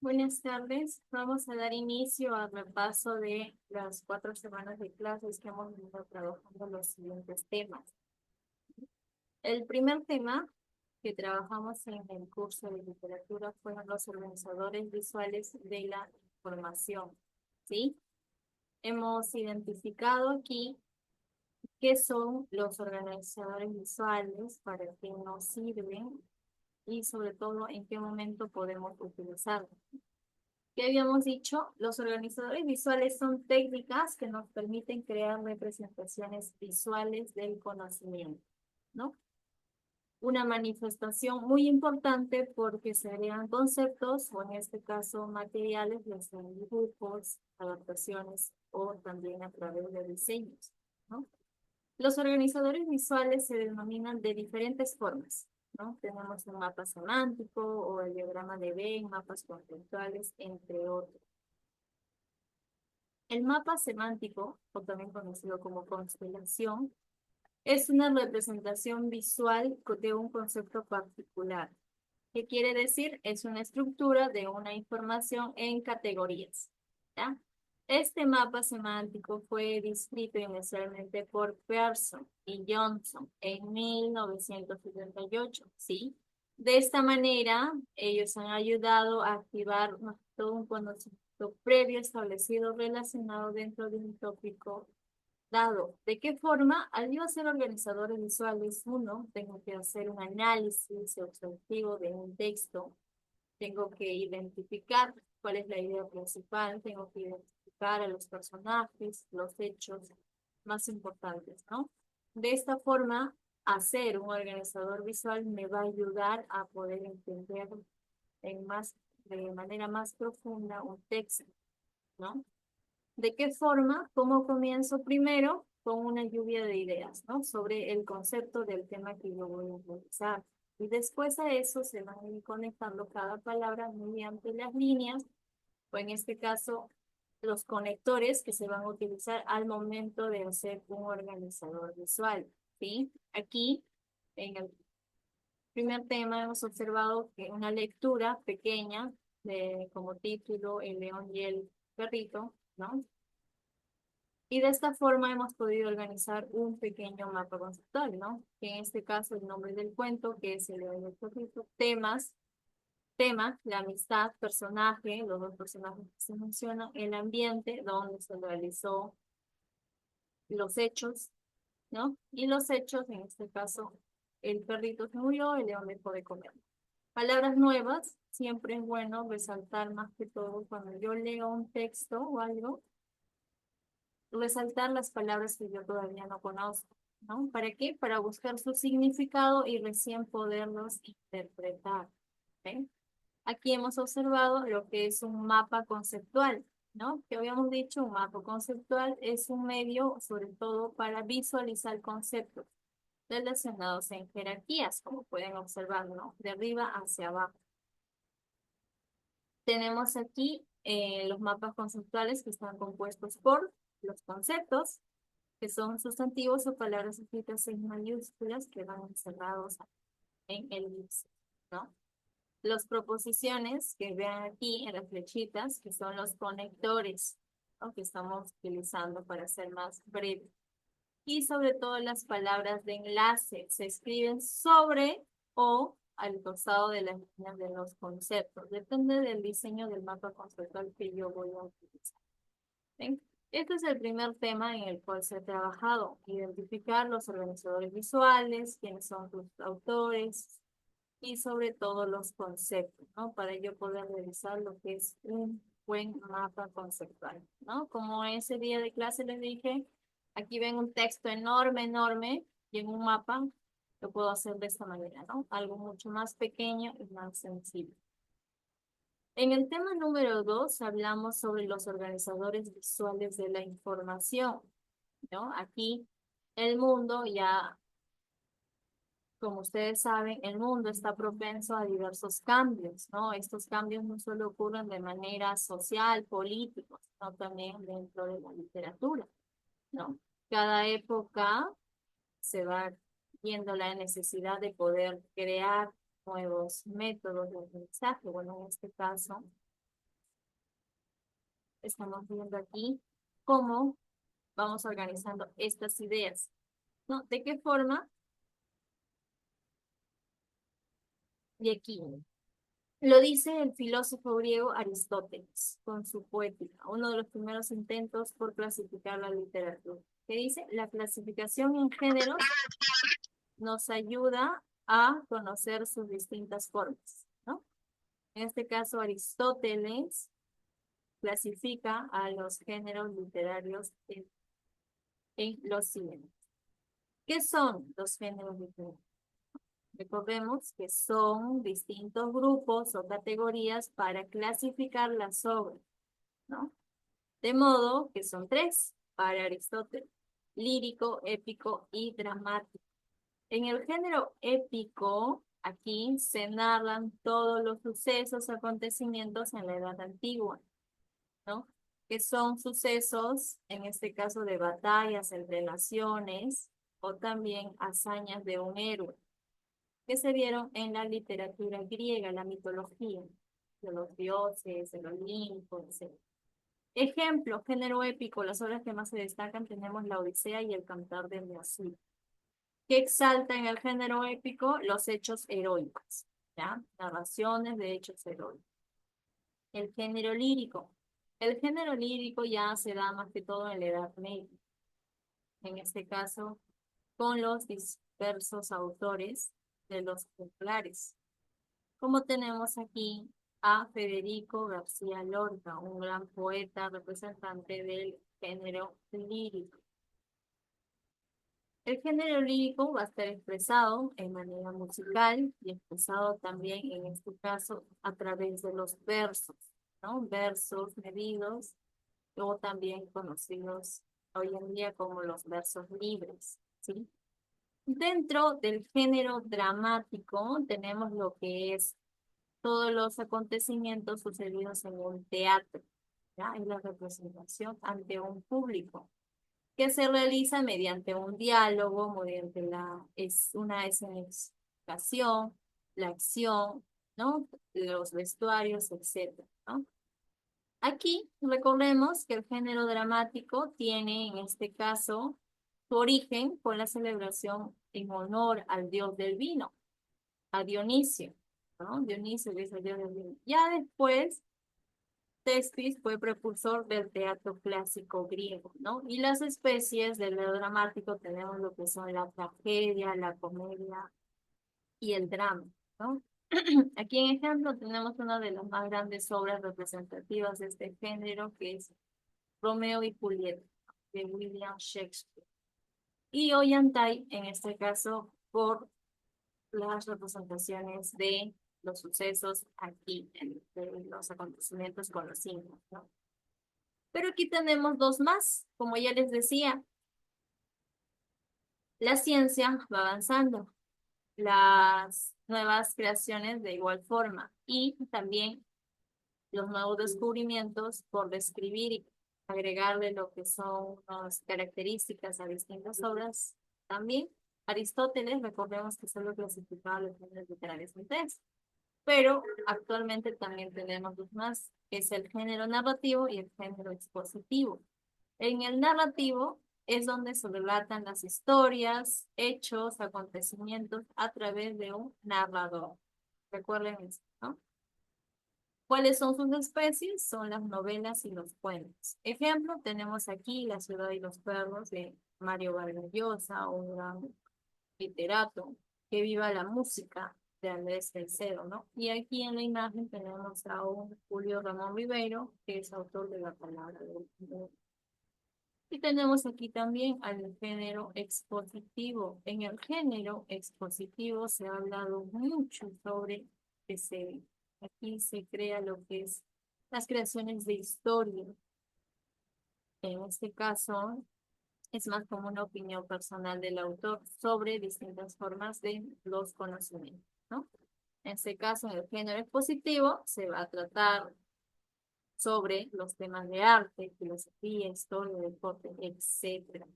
Buenas tardes. Vamos a dar inicio al repaso de las 4 semanas de clases que hemos venido trabajando los siguientes temas. El primer tema que trabajamos en el curso de literatura fueron los organizadores visuales de la información. ¿Sí? Hemos identificado aquí qué son los organizadores visuales, para qué nos sirven y sobre todo en qué momento podemos utilizarlos. Que habíamos dicho, los organizadores visuales son técnicas que nos permiten crear representaciones visuales del conocimiento, ¿no? Una manifestación muy importante porque se agregan conceptos, o en este caso materiales, ya sean dibujos, adaptaciones o también a través de diseños, ¿no? Los organizadores visuales se denominan de diferentes formas, ¿no? Tenemos un mapa semántico o el diagrama de Venn, mapas conceptuales, entre otros. El mapa semántico, o también conocido como constelación, es una representación visual de un concepto particular. ¿Qué quiere decir? Es una estructura de una información en categorías, ¿ya? Este mapa semántico fue descrito inicialmente por Pearson y Johnson en 1978, ¿sí? De esta manera, ellos han ayudado a activar todo un conocimiento previo establecido relacionado dentro de un tópico dado. ¿De qué forma? Al yo ser organizadores visuales, uno, tengo que hacer un análisis exhaustivo de un texto, tengo que identificar cuál es la idea principal, tengo que identificar a los personajes, los hechos más importantes, ¿no? De esta forma, hacer un organizador visual me va a ayudar a poder entender de manera más profunda un texto, ¿no? ¿De qué forma? ¿Cómo comienzo? Primero, con una lluvia de ideas, ¿no? Sobre el concepto del tema que yo voy a realizar. Y después a eso se van a ir conectando cada palabra mediante las líneas, o en este caso, los conectores que se van a utilizar al momento de hacer un organizador visual, ¿sí? Aquí, en el primer tema, hemos observado que una lectura pequeña, de, como título, El león y el perrito, ¿no? Y de esta forma hemos podido organizar un pequeño mapa conceptual, ¿no? Que en este caso el nombre del cuento, que es el león y el perrito, tema, la amistad, personaje, los dos personajes que se mencionan, el ambiente donde se realizó, los hechos, ¿no? Y los hechos, en este caso, el perrito se murió, el león dejó de comer. Palabras nuevas, siempre es bueno resaltar más que todo cuando yo leo un texto o algo, resaltar las palabras que yo todavía no conozco, ¿no? ¿Para qué? Para buscar su significado y recién poderlos interpretar, ¿ok? Aquí hemos observado lo que es un mapa conceptual, ¿no? Que habíamos dicho, un mapa conceptual es un medio, sobre todo, para visualizar conceptos relacionados en jerarquías, como pueden observar, ¿no? De arriba hacia abajo. Tenemos aquí los mapas conceptuales que están compuestos por los conceptos, que son sustantivos o palabras escritas en mayúsculas que van encerrados en el índice, ¿no? Las proposiciones que vean aquí en las flechitas, que son los conectores, ¿no? Que estamos utilizando para ser más breve. Y sobre todo las palabras de enlace se escriben sobre o al costado de las líneas de los conceptos. Depende del diseño del mapa conceptual que yo voy a utilizar. ¿Ven? Este es el primer tema en el cual se ha trabajado, identificar los organizadores visuales, quiénes son sus autores y sobre todo los conceptos, ¿no? Para yo poder realizar lo que es un buen mapa conceptual, ¿no? Como ese día de clase les dije, aquí ven un texto enorme, enorme, y en un mapa lo puedo hacer de esta manera, ¿no? Algo mucho más pequeño y más sencillo. En el tema número 2 hablamos sobre los organizadores visuales de la información, ¿no? Aquí el mundo ya, como ustedes saben, el mundo está propenso a diversos cambios, ¿no? Estos cambios no solo ocurren de manera social, política, sino también dentro de la literatura, ¿no? Cada época se va viendo la necesidad de poder crear nuevos métodos de aprendizaje. Bueno, en este caso, estamos viendo aquí cómo vamos organizando estas ideas, ¿no? ¿De qué forma? De aquí. Lo dice el filósofo griego Aristóteles con su Poética, uno de los primeros intentos por clasificar la literatura. Que dice, la clasificación en géneros nos ayuda a conocer sus distintas formas, ¿no? En este caso, Aristóteles clasifica a los géneros literarios en los siguientes. ¿Qué son los géneros literarios? Recordemos que son distintos grupos o categorías para clasificar las obras, ¿no? De modo que son tres para Aristóteles: lírico, épico y dramático. En el género épico, aquí se narran todos los sucesos, acontecimientos en la Edad Antigua, ¿no? Que son sucesos, en este caso, de batallas entre naciones o también hazañas de un héroe, que se dieron en la literatura griega, la mitología, de los dioses, el Olimpo, etc. Ejemplo, género épico, las obras que más se destacan tenemos la Odisea y el Cantar de Homero, que exalta en el género épico los hechos heroicos, ¿ya? Narraciones de hechos heroicos. El género lírico. El género lírico ya se da más que todo en la Edad Media. En este caso, con los dispersos autores de los juglares. Como tenemos aquí a Federico García Lorca, un gran poeta representante del género lírico. El género lírico va a estar expresado en manera musical y expresado también, en este caso, a través de los versos, ¿no? Versos medidos o también conocidos hoy en día como los versos libres, ¿sí? Dentro del género dramático tenemos lo que es todos los acontecimientos sucedidos en un teatro, ¿ya? Es la representación ante un público, que se realiza mediante un diálogo, mediante una escenificación, la acción, ¿no? Los vestuarios, etcétera, ¿no? Aquí recordemos que el género dramático tiene, en este caso, su origen con la celebración en honor al dios del vino, a Dionisio, ¿no? Dionisio, que es el dios del vino. Ya después, Testis fue precursor del teatro clásico griego, ¿no? Y las especies del dramático tenemos lo que son la tragedia, la comedia y el drama, ¿no? Aquí en ejemplo tenemos una de las más grandes obras representativas de este género, que es Romeo y Julieta, de William Shakespeare. Y Ollantay, en este caso, por las representaciones de los sucesos aquí, de los acontecimientos con los signos, ¿no? Pero aquí tenemos dos más. Como ya les decía, la ciencia va avanzando, las nuevas creaciones de igual forma y también los nuevos descubrimientos por describir y agregarle lo que son unas características a distintas obras. También Aristóteles, recordemos que solo clasificaba los géneros literarios en tres, pero actualmente también tenemos dos más, que es el género narrativo y el género expositivo. En el narrativo es donde se relatan las historias, hechos, acontecimientos a través de un narrador. Recuerden eso, ¿no? ¿Cuáles son sus especies? Son las novelas y los cuentos. Ejemplo, tenemos aquí La ciudad y los perros de Mario Vargas Llosa, un gran literato. Que viva la música de Andrés Salcedo, ¿no? Y aquí en la imagen tenemos a un Julio Ramón Ribeiro, que es autor de La palabra del mundo. Y tenemos aquí también al género expositivo. En el género expositivo se ha hablado mucho sobre que aquí se crea lo que es las creaciones de historia. En este caso, es más como una opinión personal del autor sobre distintas formas de los conocimientos, ¿no? En este caso, en el género expositivo, se va a tratar sobre los temas de arte, filosofía, historia, deporte, etcétera.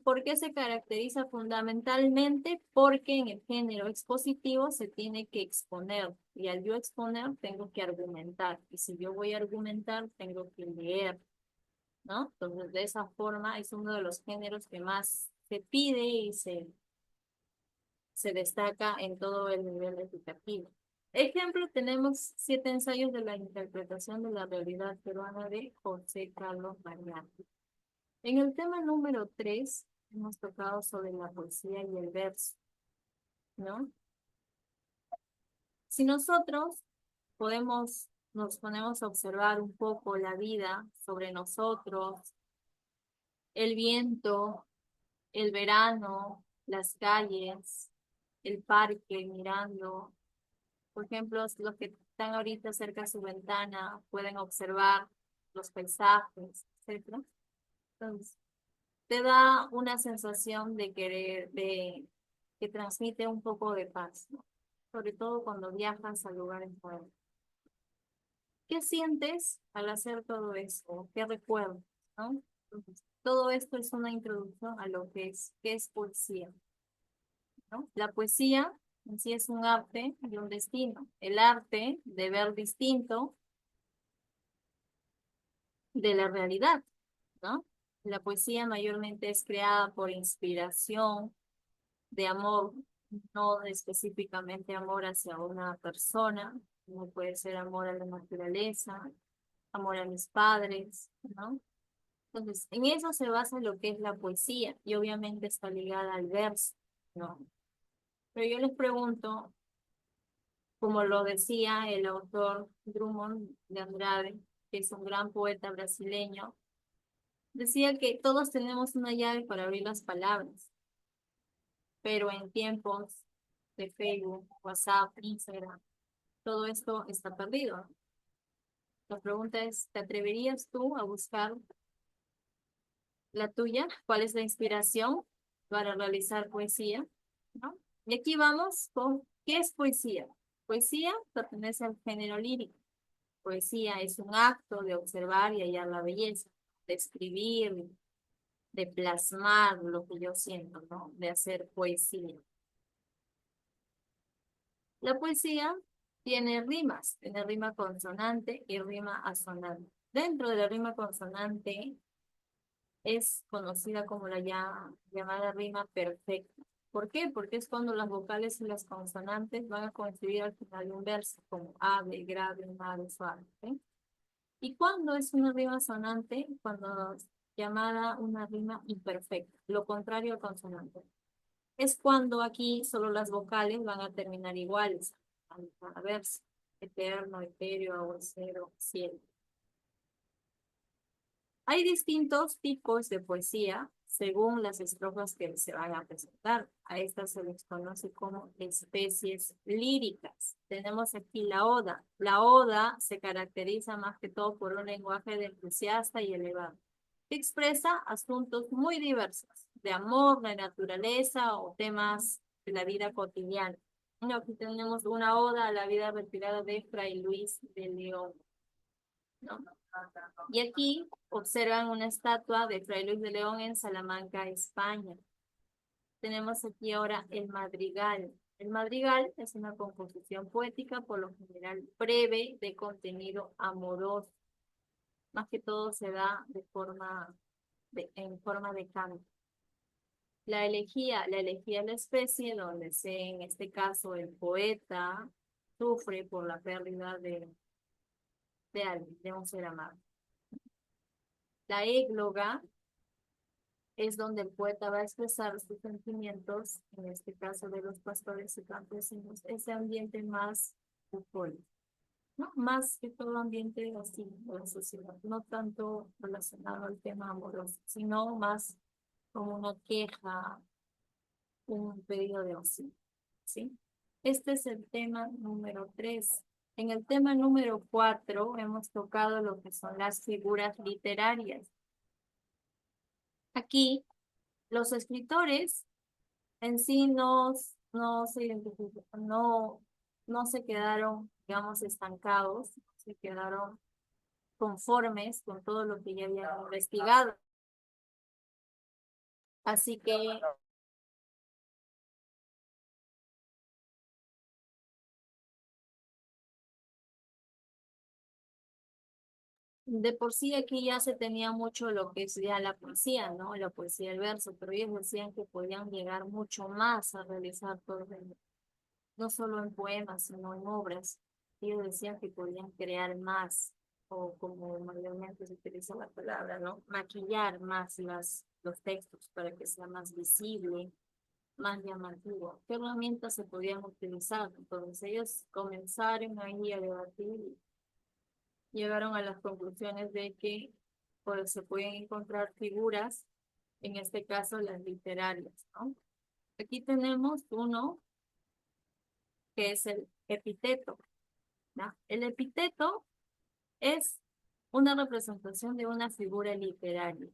¿Por qué se caracteriza fundamentalmente? Porque en el género expositivo se tiene que exponer y al yo exponer tengo que argumentar y si yo voy a argumentar tengo que leer, ¿no? Entonces de esa forma es uno de los géneros que más se pide y se destaca en todo el nivel educativo. Ejemplo, tenemos 7 ensayos de la interpretación de la realidad peruana de José Carlos Mariano. En el tema número 3 hemos tocado sobre la poesía y el verso, ¿no? Si nosotros nos ponemos a observar un poco la vida sobre nosotros, el viento, el verano, las calles, el parque mirando, por ejemplo, los que están ahorita cerca de su ventana pueden observar los paisajes, etcétera. Entonces, te da una sensación de querer, que transmite un poco de paz, ¿no? Sobre todo cuando viajas a lugares nuevos. ¿Qué sientes al hacer todo eso? ¿Qué recuerdas, no? Entonces, todo esto es una introducción a lo que qué es poesía, ¿no? La poesía en sí es un arte y un destino. El arte de ver distinto de la realidad, ¿no? La poesía mayormente es creada por inspiración, de amor, no específicamente amor hacia una persona, no puede ser amor a la naturaleza, amor a mis padres, ¿no? Entonces, en eso se basa lo que es la poesía y obviamente está ligada al verso, ¿no? Pero yo les pregunto, como lo decía el autor Drummond de Andrade, que es un gran poeta brasileño, decía que todos tenemos una llave para abrir las palabras, pero en tiempos de Facebook, WhatsApp, Instagram, todo esto está perdido. La pregunta es, ¿te atreverías tú a buscar la tuya? ¿Cuál es la inspiración para realizar poesía? ¿No? Y aquí vamos con, ¿qué es poesía? Poesía pertenece al género lírico. Poesía es un acto de observar y hallar la belleza, de escribir, de plasmar lo que yo siento, ¿no? De hacer poesía. La poesía tiene rima consonante y rima asonante. Dentro de la rima consonante es conocida como la llamada rima perfecta. ¿Por qué? Porque es cuando las vocales y las consonantes van a coincidir al final de un verso, como ave, grave, grave, suave. ¿Sí? ¿Y cuándo es una rima sonante? Cuando es llamada una rima imperfecta, lo contrario al consonante. Es cuando aquí solo las vocales van a terminar iguales al cada verso. Eterno, etéreo, aguacero, cielo. Hay distintos tipos de poesía según las estrofas que se van a presentar. A estas se les conoce como especies líricas. Tenemos aquí la oda. La oda se caracteriza más que todo por un lenguaje de entusiasta y elevado, que expresa asuntos muy diversos, de amor, de naturaleza o temas de la vida cotidiana. Y aquí tenemos una oda a la vida retirada de Fray Luis de León, ¿no? Y aquí observan una estatua de Fray Luis de León en Salamanca, España. Tenemos aquí ahora el madrigal. El madrigal es una composición poética, por lo general breve, de contenido amoroso. Más que todo se da en forma de canto. La elegía es la especie donde en este caso, el poeta sufre por la pérdida de alguien, de un ser amado. La égloga es donde el poeta va a expresar sus sentimientos, en este caso de los pastores y campesinos, ese ambiente más bucólico, ¿no? Más que todo ambiente así de la sociedad, no tanto relacionado al tema amoroso, sino más como una queja, un pedido de auxilio, ¿sí? Este es el tema número 3. En el tema número 4 hemos tocado lo que son las figuras literarias. Aquí los escritores en sí no se identifican, no se quedaron, digamos, estancados, se quedaron conformes con todo lo que ya habían investigado. Así que de por sí aquí ya se tenía mucho lo que es ya la poesía, ¿no? La poesía del verso, pero ellos decían que podían llegar mucho más a realizar todo, no solo en poemas, sino en obras. Ellos decían que podían crear más, o como mayormente se utiliza la palabra, ¿no? Maquillar más los textos para que sea más visible, más llamativo. ¿Qué herramientas se podían utilizar? Entonces ellos comenzaron ahí a debatir, llegaron a las conclusiones de que pues, se pueden encontrar figuras, en este caso las literarias, ¿no? Aquí tenemos uno que es el epíteto, ¿no? El epíteto es una representación de una figura literaria.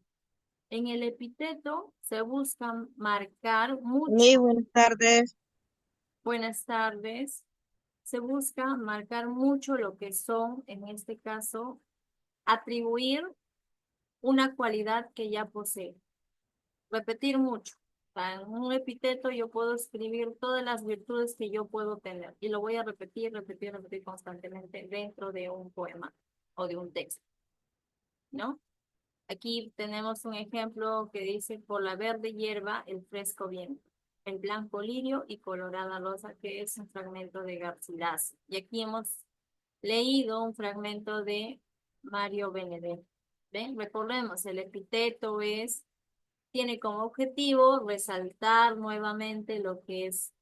En el epíteto se busca marcar Muy mucho, buenas tardes. buenas tardes, se busca marcar mucho lo que son, en este caso, atribuir una cualidad que ya posee. Repetir mucho. O sea, en un epíteto yo puedo escribir todas las virtudes que yo puedo tener y lo voy a repetir, repetir, repetir constantemente dentro de un poema o de un texto, ¿no? Aquí tenemos un ejemplo que dice, por la verde hierba, el fresco viento, el blanco lirio y colorada rosa, que es un fragmento de Garcilaso. Y aquí hemos leído un fragmento de Mario Benedetti. ¿Ven? Recordemos, el epíteto tiene como objetivo resaltar nuevamente lo que es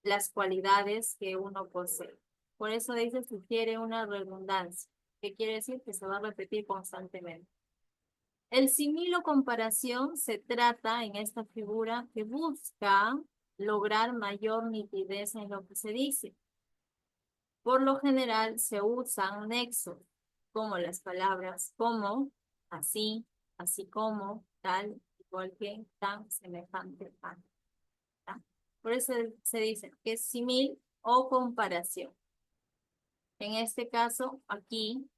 las cualidades que uno posee. Por eso dice, sugiere una redundancia, que quiere decir que se va a repetir constantemente. El similo comparación se trata en esta figura que busca lograr mayor nitidez en lo que se dice. Por lo general se usan nexos, como las palabras como, así, así como, tal, igual que, tan, semejante, tan. ¿Ta? Por eso se dice que es simil o comparación. En este caso, aquí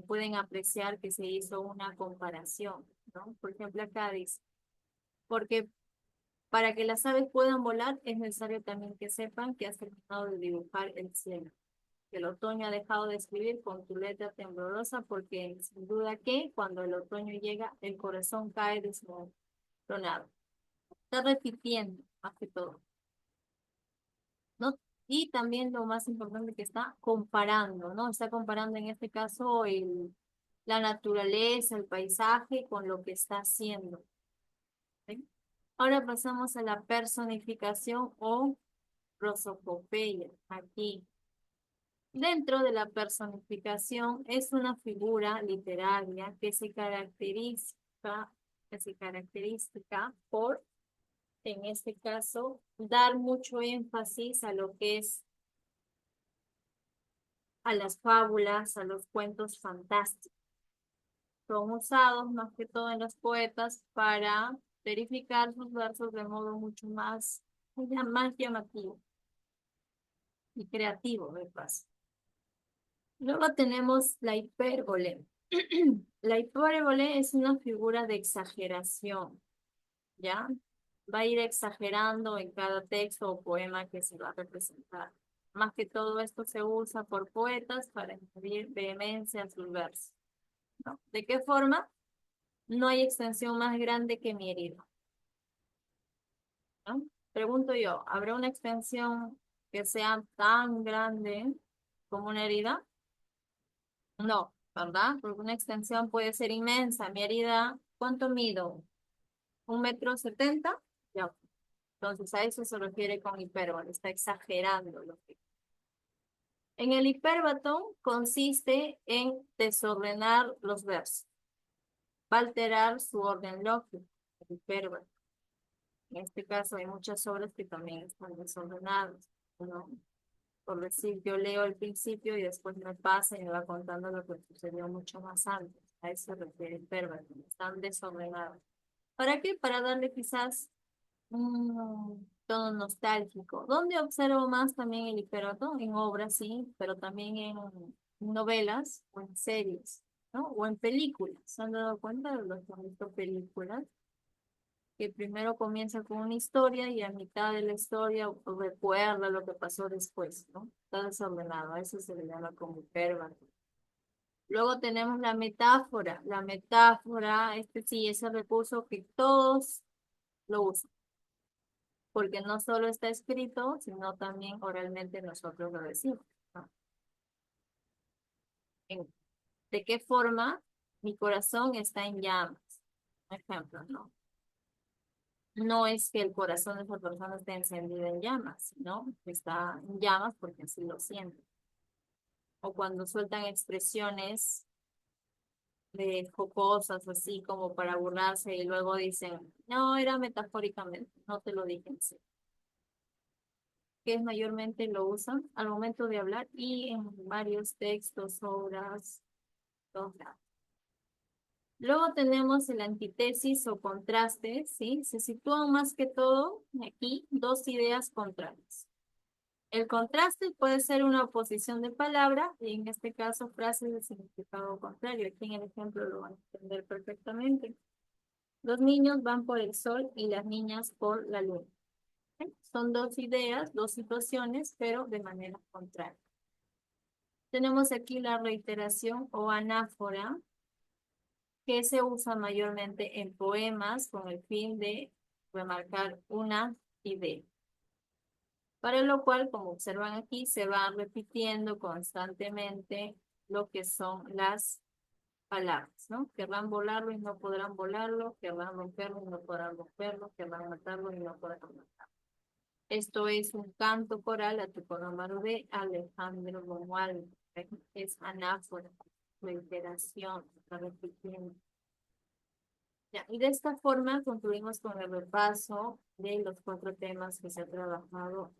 pueden apreciar que se hizo una comparación, ¿no? Por ejemplo, acá dice, porque para que las aves puedan volar es necesario también que sepan que has terminado de dibujar el cielo, que el otoño ha dejado de escribir con tu letra temblorosa, porque sin duda que cuando el otoño llega, el corazón cae desmoronado. Está repitiendo, más que todo, ¿no? Y también lo más importante que está comparando, ¿no? Está comparando en este caso la naturaleza, el paisaje con lo que está haciendo. ¿Sí? Ahora pasamos a la personificación o prosopopeya. Aquí, dentro de la personificación, es una figura literaria que se caracteriza por, en este caso, dar mucho énfasis a lo que es a las fábulas, a los cuentos fantásticos. Son usados más que todo en los poetas para verificar sus versos de modo mucho más llamativo y creativo, de paso. Luego tenemos la hipérbole. La hipérbole es una figura de exageración, ¿ya? Va a ir exagerando en cada texto o poema que se va a representar. Más que todo esto se usa por poetas para añadir vehemencia a sus versos, ¿no? ¿De qué forma? No hay extensión más grande que mi herida, ¿no? Pregunto yo, ¿habrá una extensión que sea tan grande como una herida? No, ¿verdad? Porque una extensión puede ser inmensa. Mi herida, ¿cuánto mido? ¿1,70 m? Ya. Entonces a eso se refiere con hipérbole, está exagerando lo que. En el hipérbaton consiste en desordenar los versos, va a alterar su orden lógico, el hipérbole. En este caso hay muchas obras que también están desordenadas, ¿no? Por decir, yo leo el principio y después me pasa y me va contando lo que sucedió mucho más antes. A eso se refiere el hipérbole, están desordenados. ¿Para qué? Para darle quizás un tono nostálgico. ¿Dónde observo más también el literato? En obras, sí, pero también en novelas o en series, ¿no? O en películas. ¿Se han dado cuenta de los que han visto películas? que primero comienza con una historia y a mitad de la historia recuerda lo que pasó después, ¿no? Está desordenado, a eso se le llama como hiperbole. Luego tenemos la metáfora. La metáfora, este sí es el recurso que todos lo usan, porque no solo está escrito, sino también oralmente nosotros lo decimos, ¿no? En- ¿De qué forma? Mi corazón está en llamas. Por ejemplo, ¿no? No es que el corazón de esa persona esté encendido en llamas, ¿no? Está en llamas porque así lo siente. O cuando sueltan expresiones de jocosas, así como para burlarse, y luego dicen, no, era metafóricamente, no te lo dije en sí. Que es mayormente lo usan al momento de hablar y en varios textos, obras, todos lados. Luego tenemos el antítesis o contraste, ¿sí? Se sitúan más que todo aquí dos ideas contrarias. El contraste puede ser una oposición de palabra, y en este caso frases de significado contrario. Aquí en el ejemplo lo van a entender perfectamente. Los niños van por el sol y las niñas por la luna. ¿Ok? Son dos ideas, dos situaciones, pero de manera contraria. Tenemos aquí la reiteración o anáfora, que se usa mayormente en poemas con el fin de remarcar una idea. Para lo cual, como observan aquí, se va repitiendo constantemente lo que son las palabras, ¿no? Querrán volarlo y no podrán volarlo, querrán romperlo y no podrán romperlo, querrán matarlo y no podrán matarlo. Esto es un canto coral a tu número de Alejandro Romualdo. Es anáfora, reiteración, está repitiendo. Ya, y de esta forma concluimos con el repaso de los 4 temas que se ha trabajado